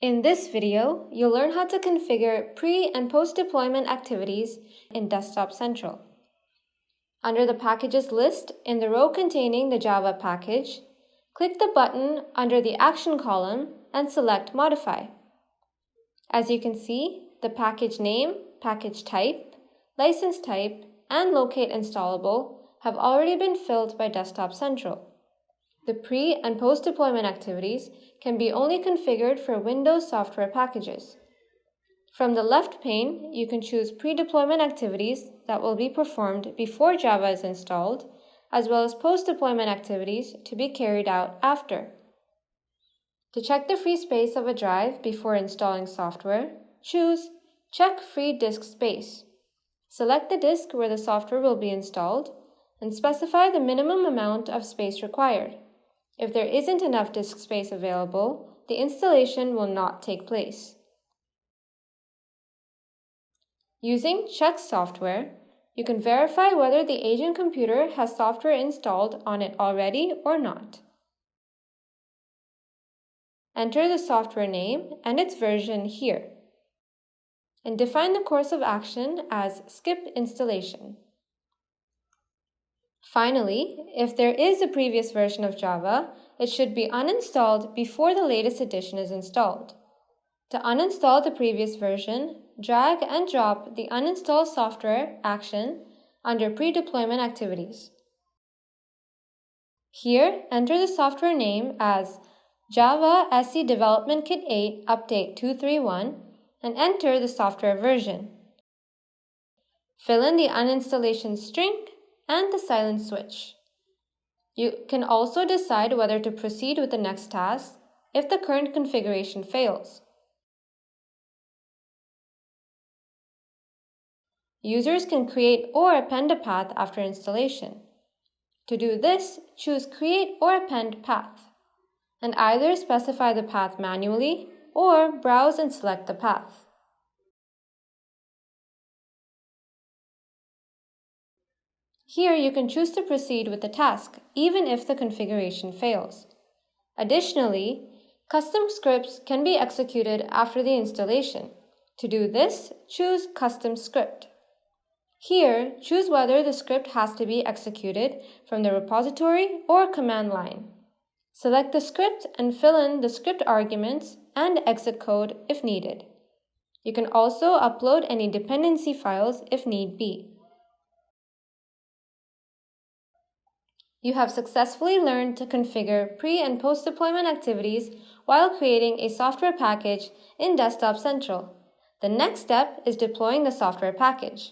In this video, you'll learn how to configure pre- and post-deployment activities in Desktop Central. Under the Packages list, in the row containing the Java package, click the button under the Action column and select Modify. As you can see, the package name, package type, license type, and Locate Installable have already been filled by Desktop Central. The pre- and post-deployment activities can be only configured for Windows software packages. From the left pane, you can choose pre-deployment activities that will be performed before Java is installed, as well as post-deployment activities to be carried out after. To check the free space of a drive before installing software, choose Check Free Disk Space. Select the disk where the software will be installed and specify the minimum amount of space required. If there isn't enough disk space available, the installation will not take place. Using Check Software, you can verify whether the agent computer has software installed on it already or not. Enter the software name and its version here, and define the course of action as Skip Installation. Finally, if there is a previous version of Java, it should be uninstalled before the latest edition is installed. To uninstall the previous version, drag and drop the Uninstall Software action under Pre-Deployment Activities. Here, enter the software name as Java SE Development Kit 8 Update 231 and enter the software version. Fill in the uninstallation string and the silent switch. You can also decide whether to proceed with the next task if the current configuration fails. Users can create or append a path after installation. To do this, choose Create or Append Path, and either specify the path manually or browse and select the path. Here you can choose to proceed with the task, even if the configuration fails. Additionally, custom scripts can be executed after the installation. To do this, choose Custom Script. Here, choose whether the script has to be executed from the repository or command line. Select the script and fill in the script arguments and exit code if needed. You can also upload any dependency files if need be. You have successfully learned to configure pre- and post-deployment activities while creating a software package in Desktop Central. The next step is deploying the software package.